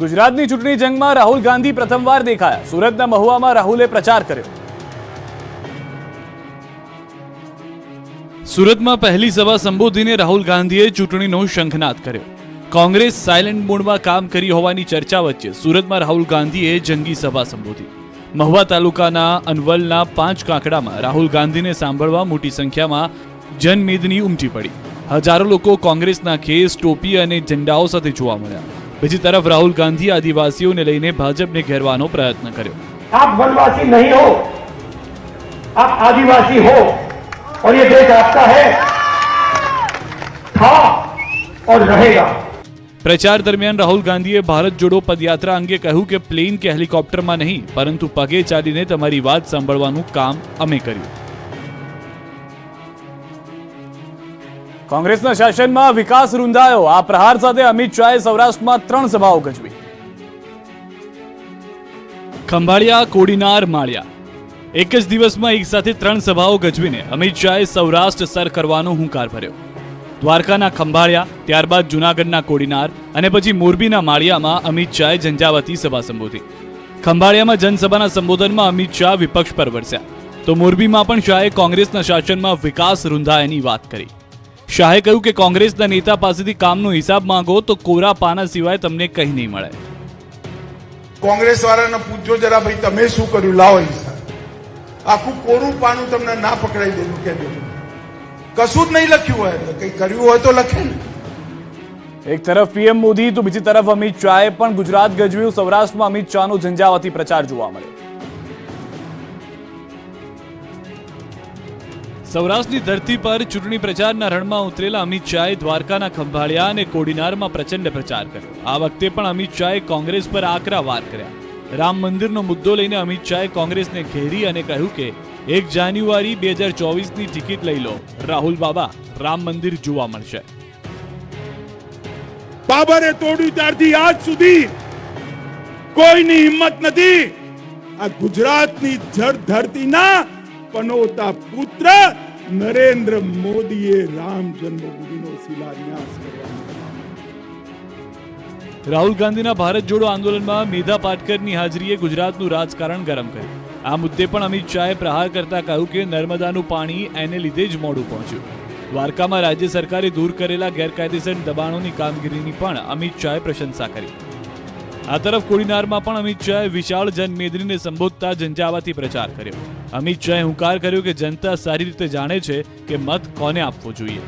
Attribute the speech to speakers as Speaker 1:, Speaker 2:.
Speaker 1: ગુજરાતની ચૂંટણી જંગમાં રાહુલ ગાંધી પ્રથમવાર દેખાયા। સુરતના મહુવામાં રાહુલે પ્રચાર કર્યો। સુરતમાં પહેલી સભા સંબોધીને રાહુલ ગાંધીએ ચૂંટણીનો શંખનાદ કર્યો। કોંગ્રેસ સાયલેન્ટ મોડમાં કામ કરી હોવાની ચર્ચા વચ્ચે સુરતમાં રાહુલ ગાંધીએ જંગી સભા સંબોધી। મહુવા તાલુકાના અનવલના 5 કાંકડામાં રાહુલ ગાંધીને સાંભળવા મોટી સંખ્યામાં જનમેદની ઉમટી પડી। હજારો લોકો કોંગ્રેસના ખેસ, ટોપી અને ઝંડાઓ સાથે જોવા મળ્યા। બીજી તરફ રાહુલ ગાંધી આદિવાસીઓને લઈને ભાજપને ઘેરવાનો પ્રયત્ન કર્યો।
Speaker 2: आप वनवासी नहीं हो, आप आदिवासी हो और ये देश आपका है, था और रहेगा।
Speaker 1: પ્રચાર દરમિયાન રાહુલ ગાંધીએ ભારત જોડો પદયાત્રા અંગે કહ્યું કે પ્લેન કે હેલિકોપ્ટરમાં નહીં પરંતુ પગે ચાલીને તમારી વાત સાંભળવાનું કામ અમે કર્યું। કોંગ્રેસના શાસનમાં વિકાસ રૂંધાયો। આ પ્રહાર સાથે અમિત શાહે સૌરાષ્ટ્રમાં 3 સભાઓ ગજવી। ખંભાળિયા, કોડીનાર, માળિયા એક જ દિવસમાં એક સાથે 3 સભાઓ ગજવીને અમિત શાહે સૌરાષ્ટ્ર સર કરવાનો હુંકાર ભર્યો। દ્વારકાના ખંભાળિયા, ત્યારબાદ જૂનાગઢના કોડીનાર અને પછી મોરબીના માળિયામાં અમિત શાહે ઝંઝાવાતી સભા સંબોધી। ખંભાળિયામાં જનસભાના સંબોધનમાં અમિત શાહ વિપક્ષ પર વરસ્યા, તો મોરબીમાં પણ શાહે કોંગ્રેસના શાસનમાં વિકાસ રૂંધાયાની વાત કરી। શાહે કહ્યું કે કોંગ્રેસના નેતા પાસેથી કામનો હિસાબ માંગો તો કોરા પાના સિવાય તમને કંઈ નહીં મળે।
Speaker 3: કોંગ્રેસ વાળાને પૂછજો જરા, ભાઈ તમે શું કર્યું, લાવો હિસાબ। આખું કોરું પાનું તમને ના પકડાઈ દેલું કે કશું જ નહીં લખ્યું હોય, કંઈ કર્યું હોય તો લખે ને।
Speaker 1: એક તરફ પીએમ મોદી તો બીજી તરફ અમિત શાહે પણ ગુજરાત ગજવ્યું। સૌરાષ્ટ્રમાં અમિત શાહનો ઝંઝાવાતી પ્રચાર જોવા મળ્યો। સૌરાષ્ટ્રની ધરતી પર ચૂંટણી પ્રચારના રણમાં ઉતરેલા અમિત શાહે દ્વારકાના ખંભાળિયા અને કોડીનારમાં પ્રચંડ પ્રચાર કર્યો। આ વખતે પણ અમિત શાહે કોંગ્રેસ પર આકરા વાર કર્યા। રામ મંદિરનો મુદ્દો લઈને અમિત શાહે કોંગ્રેસને ઘેરી અને કહ્યું કે 1 જાન્યુઆરી 2024ની ટિકિટ લઈ લો, રાહુલ બાબા, રામ મંદિર જોવા મળશે।
Speaker 4: બાબરે તોડ્યું ત્યારથી આજ સુધી કોઈની હિંમત નથી। આ ગુજરાતની જળ ધરતીના પનોતા પુત્ર નરેન્દ્ર મોદીએ રામ જન્મભૂમિનો શિલાન્યાસ કર્યો।
Speaker 1: રાહુલ ગાંધીના ભારત જોડો આંદોલનમાં મેધા પાટકરની હાજરીએ ગુજરાતનું રાજકારણ ગરમ કર્યું। આ મુદ્દે પણ અમિત શાહે પ્રહાર કરતા કહ્યું કે નર્મદાનું પાણી એને લીધે જ મોડું પહોંચ્યું। દ્વારકામાં રાજ્ય સરકારે દૂર કરેલા ગેરકાયદેસર દબાણોની કામગીરીની પણ અમિત શાહે પ્રશંસા કરી। આ તરફ કોડીનારમાં પણ અમિત શાહે વિશાળ જનમેદનીને સંબોધતા ઝંઝાવાતી પ્રચાર કર્યો। અમિત શાહે હુંકાર કર્યો કે જનતા સારી રીતે જાણે છે કે મત કોને આપવો જોઈએ।